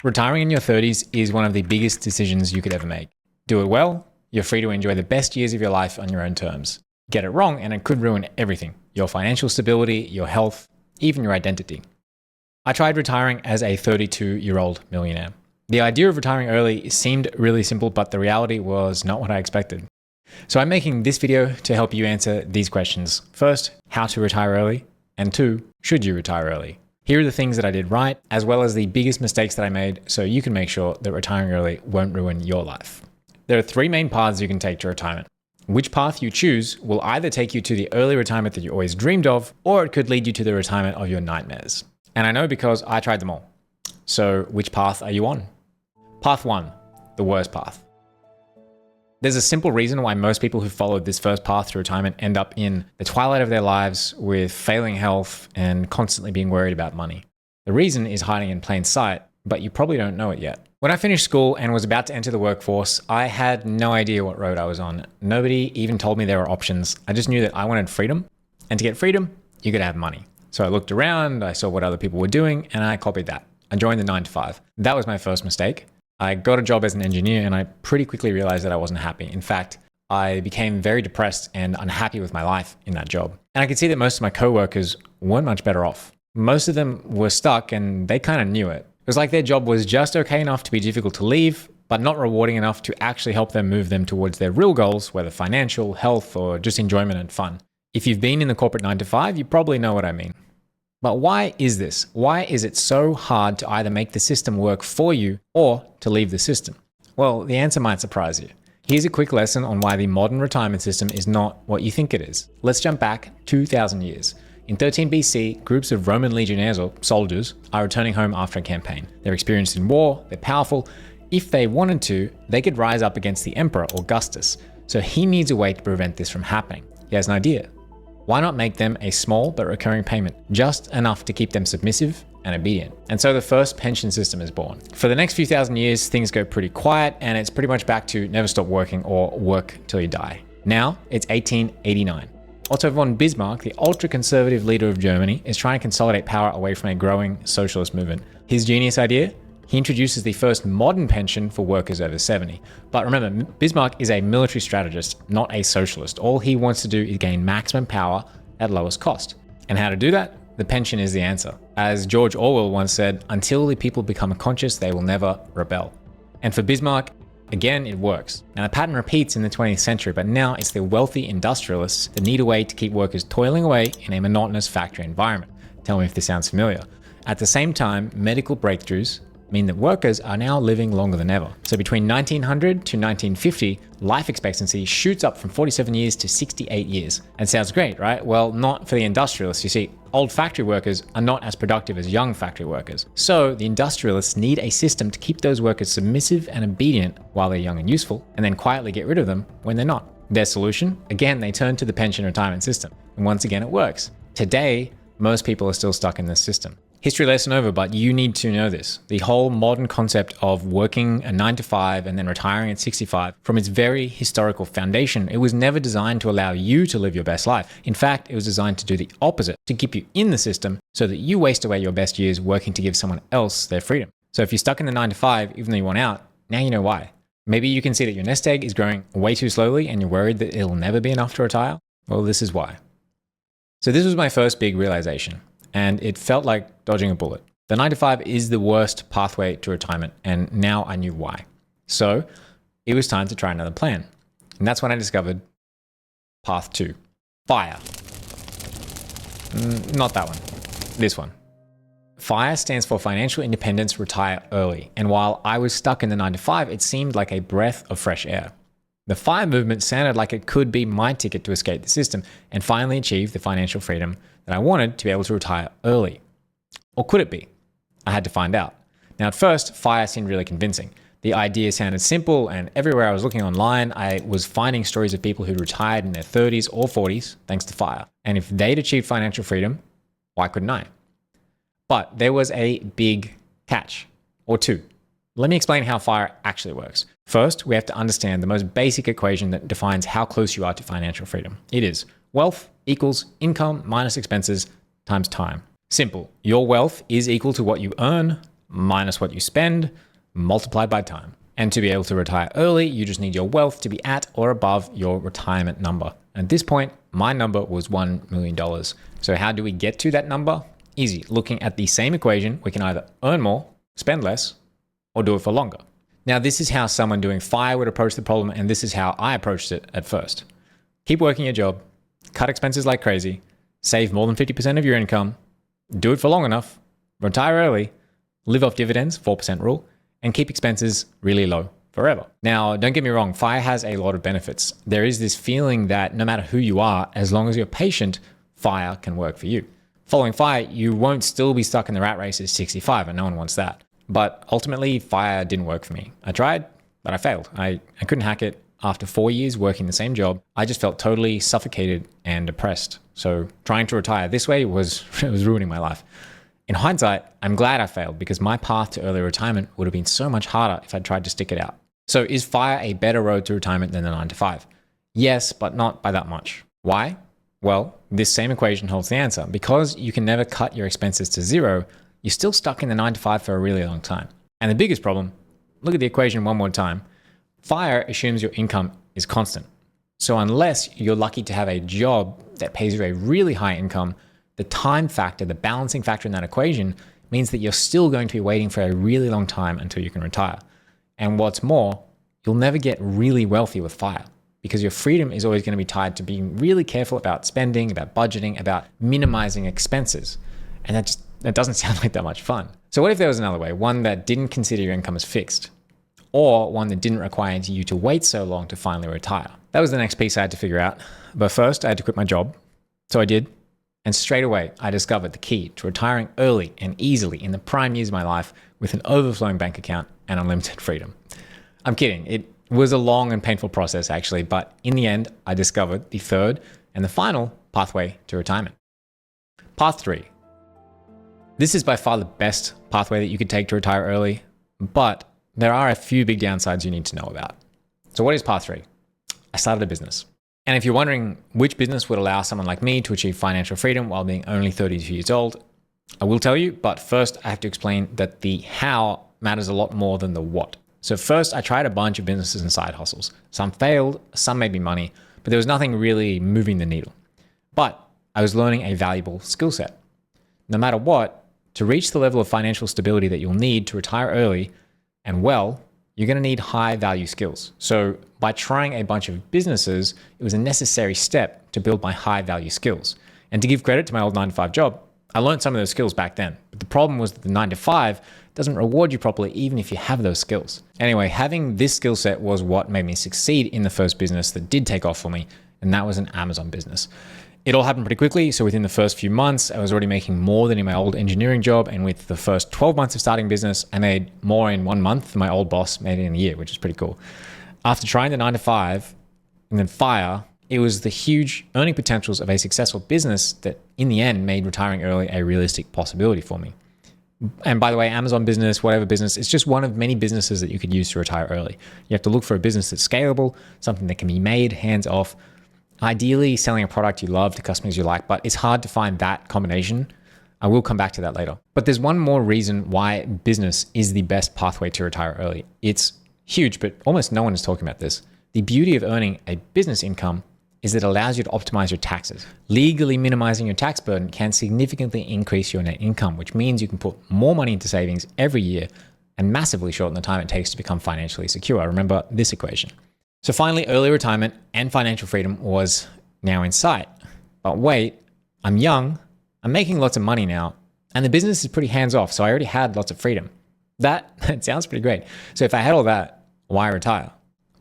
Retiring in your 30s is one of the biggest decisions you could ever make. Do it well, you're free to enjoy the best years of your life on your own terms. Get it wrong and it could ruin everything: your financial stability, your health, even your identity. I tried retiring as a 32-year-old millionaire. The idea of retiring early seemed really simple, but the reality was not what I expected. So I'm making this video to help you answer these questions. First, how to retire early, and two, should you retire early? Here are the things that I did right, as well as the biggest mistakes that I made, so you can make sure that retiring early won't ruin your life. There are three main paths you can take to retirement. Which path you choose will either take you to the early retirement that you always dreamed of, or it could lead you to the retirement of your nightmares. And I know because I tried them all. So which path are you on? Path 1, the worst path. There's a simple reason why most people who followed this first path to retirement end up in the twilight of their lives with failing health and constantly being worried about money. The reason is hiding in plain sight, but you probably don't know it yet. When I finished school and was about to enter the workforce, I had no idea what road I was on. Nobody even told me there were options. I just knew that I wanted freedom, and to get freedom, you gotta have money. So I looked around, I saw what other people were doing, and I copied that. I joined the 9 to 5. That was my first mistake. I got a job as an engineer and I pretty quickly realized that I wasn't happy. In fact, I became very depressed and unhappy with my life in that job. And I could see that most of my coworkers weren't much better off. Most of them were stuck and they kind of knew it. It was like their job was just okay enough to be difficult to leave, but not rewarding enough to actually help them move them towards their real goals, whether financial, health, or just enjoyment and fun. If you've been in the corporate 9 to 5, you probably know what I mean. But why is this? Why is it so hard to either make the system work for you or to leave the system? Well, the answer might surprise you. Here's a quick lesson on why the modern retirement system is not what you think it is. Let's jump back 2,000 years. In 13 BC, groups of Roman legionnaires or soldiers are returning home after a campaign. They're experienced in war, they're powerful. If they wanted to, they could rise up against the emperor, Augustus. So he needs a way to prevent this from happening. He has an idea. Why not make them a small but recurring payment, just enough to keep them submissive and obedient? And so the first pension system is born. For the next few thousand years, things go pretty quiet and it's pretty much back to never stop working or work till you die. Now it's 1889. Otto von Bismarck, the ultra-conservative leader of Germany, is trying to consolidate power away from a growing socialist movement. His genius idea? He introduces the first modern pension for workers over 70. But remember, Bismarck is a military strategist, not a socialist. All he wants to do is gain maximum power at lowest cost. And how to do that? The pension is the answer. As George Orwell once said, until the people become conscious, they will never rebel. And for Bismarck, again, it works. Now the pattern repeats in the 20th century, but now it's the wealthy industrialists that need a way to keep workers toiling away in a monotonous factory environment. Tell me if this sounds familiar. At the same time, medical breakthroughs mean that workers are now living longer than ever. So between 1900 to 1950, life expectancy shoots up from 47 years to 68 years. And sounds great, right? Well, not for the industrialists. You see, old factory workers are not as productive as young factory workers. So the industrialists need a system to keep those workers submissive and obedient while they're young and useful, and then quietly get rid of them when they're not. Their solution? Again, they turn to the pension retirement system. And once again, it works. Today, most people are still stuck in this system. History lesson over, but you need to know this. The whole modern concept of working a 9 to 5 and then retiring at 65, from its very historical foundation, it was never designed to allow you to live your best life. In fact, it was designed to do the opposite, to keep you in the system so that you waste away your best years working to give someone else their freedom. So if you're stuck in the 9 to 5, even though you want out, now you know why. Maybe you can see that your nest egg is growing way too slowly and you're worried that it'll never be enough to retire. Well, this is why. So this was my first big realization. And it felt like dodging a bullet. The 9 to 5 is the worst pathway to retirement, and now I knew why. So it was time to try another plan. And that's when I discovered path 2, FIRE. Not that one, this one. FIRE stands for Financial Independence, Retire Early. And while I was stuck in the 9 to 5, it seemed like a breath of fresh air. The FIRE movement sounded like it could be my ticket to escape the system and finally achieve the financial freedom that I wanted to be able to retire early. Or could it be? I had to find out. Now at first, FIRE seemed really convincing. The idea sounded simple, and everywhere I was looking online, I was finding stories of people who retired in their 30s or 40s thanks to FIRE. And if they'd achieved financial freedom, why couldn't I? But there was a big catch, or two. Let me explain how FIRE actually works. First, we have to understand the most basic equation that defines how close you are to financial freedom. It is wealth equals income minus expenses times time. Simple. Your wealth is equal to what you earn minus what you spend, multiplied by time. And to be able to retire early, you just need your wealth to be at or above your retirement number. At this point, my number was $1 million. So how do we get to that number? Easy. Looking at the same equation, we can either earn more, spend less, or do it for longer. Now, this is how someone doing FIRE would approach the problem, and this is how I approached it at first. Keep working your job, cut expenses like crazy, save more than 50% of your income, do it for long enough, retire early, live off dividends, 4% rule, and keep expenses really low forever. Now, don't get me wrong, FIRE has a lot of benefits. There is this feeling that no matter who you are, as long as you're patient, FIRE can work for you. Following FIRE, you won't still be stuck in the rat race at 65, and no one wants that. But ultimately, FIRE didn't work for me. I tried, but I failed. I couldn't hack it. After 4 years working the same job, I just felt totally suffocated and depressed. So trying to retire this way was ruining my life. In hindsight, I'm glad I failed because my path to early retirement would have been so much harder if I'd tried to stick it out. So is FIRE a better road to retirement than the 9 to 5? Yes, but not by that much. Why? Well, this same equation holds the answer. Because you can never cut your expenses to zero, you're still stuck in the 9 to 5 for a really long time. And the biggest problem, look at the equation one more time. FIRE assumes your income is constant. So unless you're lucky to have a job that pays you a really high income, the time factor, the balancing factor in that equation means that you're still going to be waiting for a really long time until you can retire. And what's more, you'll never get really wealthy with FIRE because your freedom is always going to be tied to being really careful about spending, about budgeting, about minimizing expenses. And that doesn't sound like that much fun. So what if there was another way, one that didn't consider your income as fixed, or one that didn't require you to wait so long to finally retire? That was the next piece I had to figure out. But first, I had to quit my job. So I did. And straight away, I discovered the key to retiring early and easily in the prime years of my life with an overflowing bank account and unlimited freedom. I'm kidding. It was a long and painful process, actually. But in the end, I discovered the third and the final pathway to retirement. Path 3. This is by far the best pathway that you could take to retire early, but there are a few big downsides you need to know about. So what is path 3? I started a business. And if you're wondering which business would allow someone like me to achieve financial freedom while being only 32 years old, I will tell you, but first I have to explain that the how matters a lot more than the what. So first I tried a bunch of businesses and side hustles. Some failed, some made me money, but there was nothing really moving the needle. But I was learning a valuable skill set. No matter what, to reach the level of financial stability that you'll need to retire early and well, you're going to need high value skills. So by trying a bunch of businesses, it was a necessary step to build my high value skills. And to give credit to my old 9 to 5 job, I learned some of those skills back then. But the problem was that the 9 to 5 doesn't reward you properly even if you have those skills. Anyway, having this skill set was what made me succeed in the first business that did take off for me, and that was an Amazon business. It all happened pretty quickly. So within the first few months, I was already making more than in my old engineering job. And with the first 12 months of starting business, I made more in 1 month than my old boss made in a year, which is pretty cool. After trying the 9 to 5 and then FIRE, it was the huge earning potentials of a successful business that in the end made retiring early a realistic possibility for me. And by the way, Amazon business, whatever business, it's just one of many businesses that you could use to retire early. You have to look for a business that's scalable, something that can be made hands off, ideally selling a product you love to customers you like, but it's hard to find that combination. I will come back to that later. But there's one more reason why business is the best pathway to retire early. It's huge, but almost no one is talking about this. The beauty of earning a business income is that it allows you to optimize your taxes. Legally minimizing your tax burden can significantly increase your net income, which means you can put more money into savings every year and massively shorten the time it takes to become financially secure. Remember this equation. So finally, early retirement and financial freedom was now in sight. But wait, I'm young, I'm making lots of money now, and the business is pretty hands-off, so I already had lots of freedom. That sounds pretty great. So if I had all that, why retire?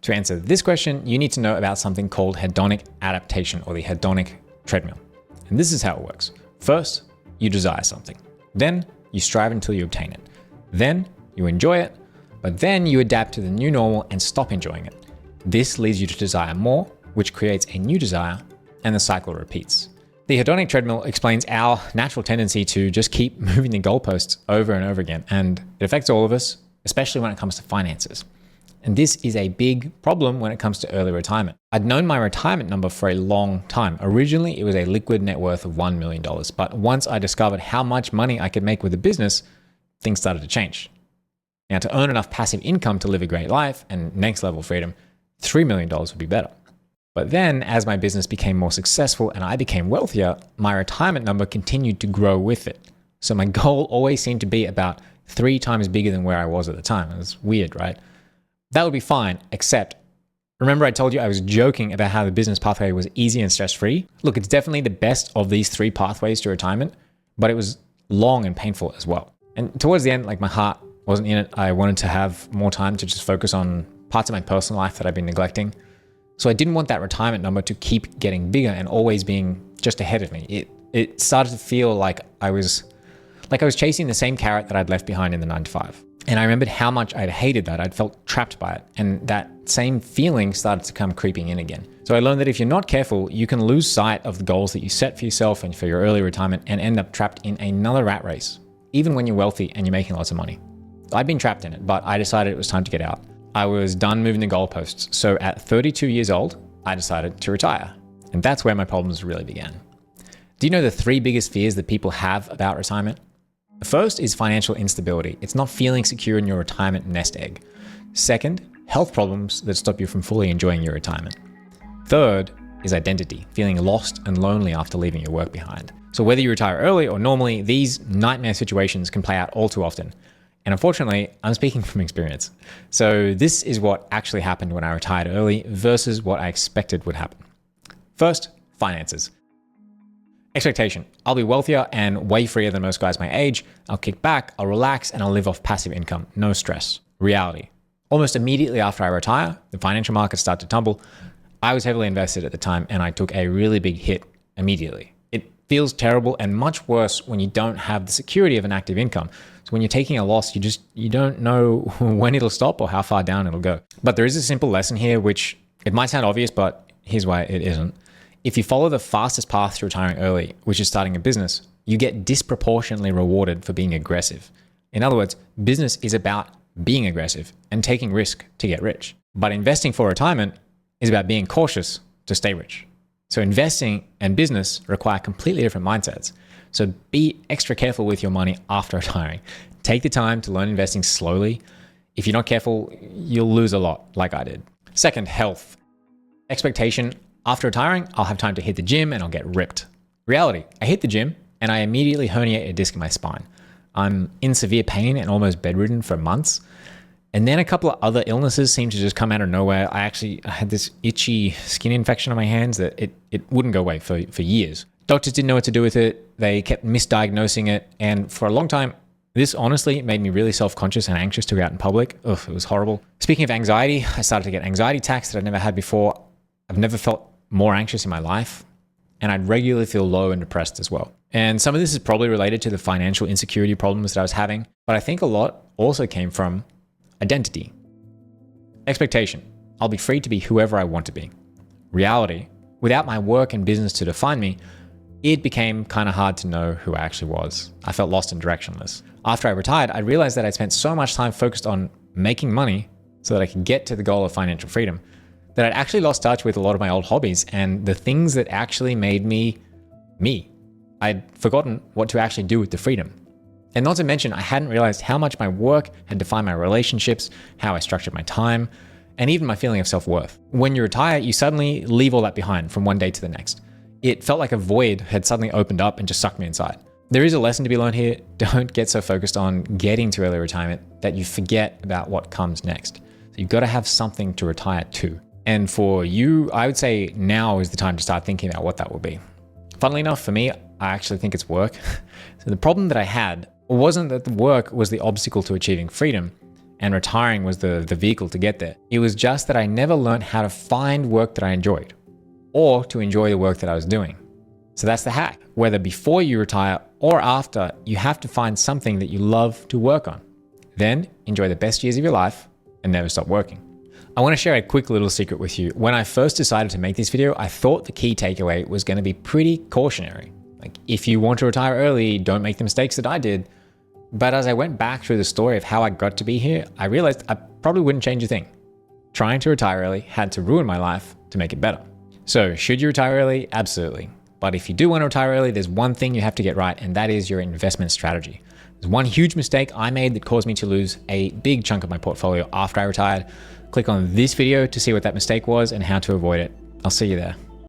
To answer this question, you need to know about something called hedonic adaptation, or the hedonic treadmill. And this is how it works. First, you desire something. Then you strive until you obtain it. Then you enjoy it, but then you adapt to the new normal and stop enjoying it. This leads you to desire more, which creates a new desire, and the cycle repeats. The hedonic treadmill explains our natural tendency to just keep moving the goalposts over and over again, and it affects all of us, especially when it comes to finances. And this is a big problem when it comes to early retirement. I'd known my retirement number for a long time. Originally, it was a liquid net worth of $1 million. But once I discovered how much money I could make with a business, things started to change. Now, to earn enough passive income to live a great life and next level freedom, $3 million would be better. But then as my business became more successful and I became wealthier, my retirement number continued to grow with it. So my goal always seemed to be about 3 times bigger than where I was at the time. It was weird, right? That would be fine, except remember I told you I was joking about how the business pathway was easy and stress-free? Look, it's definitely the best of these 3 pathways to retirement, but it was long and painful as well. And towards the end, like my heart wasn't in it. I wanted to have more time to just focus on parts of my personal life that I've been neglecting. So I didn't want that retirement number to keep getting bigger and always being just ahead of me. It started to feel like I was chasing the same carrot that I'd left behind in the 9-to-5. And I remembered how much I'd hated that. I'd felt trapped by it. And that same feeling started to come creeping in again. So I learned that if you're not careful, you can lose sight of the goals that you set for yourself and for your early retirement and end up trapped in another rat race, even when you're wealthy and you're making lots of money. I'd been trapped in it, but I decided it was time to get out. I was done moving the goalposts. So at 32 years old, I decided to retire. And that's where my problems really began. Do you know the 3 biggest fears that people have about retirement? The first is financial instability. It's not feeling secure in your retirement nest egg. Second, health problems that stop you from fully enjoying your retirement. Third is identity, feeling lost and lonely after leaving your work behind. So whether you retire early or normally, these nightmare situations can play out all too often. And unfortunately, I'm speaking from experience. So this is what actually happened when I retired early versus what I expected would happen. First, finances. Expectation. I'll be wealthier and way freer than most guys my age. I'll kick back, I'll relax, and I'll live off passive income. No stress. Reality. Almost immediately after I retire, the financial markets start to tumble. I was heavily invested at the time and I took a really big hit immediately. It feels terrible and much worse when you don't have the security of an active income. So when you're taking a loss, you don't know when it'll stop or how far down it'll go. But there is a simple lesson here, which it might sound obvious, but here's why it isn't. If you follow the fastest path to retiring early, which is starting a business, you get disproportionately rewarded for being aggressive. In other words, business is about being aggressive and taking risk to get rich. But investing for retirement is about being cautious to stay rich. So investing and business require completely different mindsets. So be extra careful with your money after retiring. Take the time to learn investing slowly. If you're not careful, you'll lose a lot, like I did. Second, health. Expectation. After retiring, I'll have time to hit the gym and I'll get ripped. Reality, I hit the gym and I immediately herniate a disc in my spine. I'm in severe pain and almost bedridden for months. And then a couple of other illnesses seemed to just come out of nowhere. I had this itchy skin infection on my hands that it wouldn't go away for years. Doctors didn't know what to do with it. They kept misdiagnosing it. And for a long time, this honestly made me really self-conscious and anxious to go out in public. Ugh, it was horrible. Speaking of anxiety, I started to get anxiety attacks that I'd never had before. I've never felt more anxious in my life, and I'd regularly feel low and depressed as well. And some of this is probably related to the financial insecurity problems that I was having, but I think a lot also came from identity. Expectation. I'll be free to be whoever I want to be. Reality. Without my work and business to define me, it became kind of hard to know who I actually was. I felt lost and directionless. After I retired, I realized that I'd spent so much time focused on making money so that I could get to the goal of financial freedom that I'd actually lost touch with a lot of my old hobbies and the things that actually made me me. I'd forgotten what to actually do with the freedom. And not to mention, I hadn't realized how much my work had defined my relationships, how I structured my time, and even my feeling of self-worth. When you retire, you suddenly leave all that behind from one day to the next. It felt like a void had suddenly opened up and just sucked me inside. There is a lesson to be learned here. Don't get so focused on getting to early retirement that you forget about what comes next. So you've got to have something to retire to. And for you, I would say now is the time to start thinking about what that will be. Funnily enough, for me, I actually think it's work. So the problem that I had wasn't that the work was the obstacle to achieving freedom and retiring was the vehicle to get there. It was just that I never learned how to find work that I enjoyed or to enjoy the work that I was doing. So that's the hack. Whether before you retire or after, you have to find something that you love to work on. Then enjoy the best years of your life and never stop working. I want to share a quick little secret with you. When I first decided to make this video, I thought the key takeaway was going to be pretty cautionary. Like, if you want to retire early, don't make the mistakes that I did. But as I went back through the story of how I got to be here, I realized I probably wouldn't change a thing. Trying to retire early had to ruin my life to make it better. So should you retire early? Absolutely. But if you do want to retire early, there's one thing you have to get right, and that is your investment strategy. There's one huge mistake I made that caused me to lose a big chunk of my portfolio after I retired. Click on this video to see what that mistake was and how to avoid it. I'll see you there.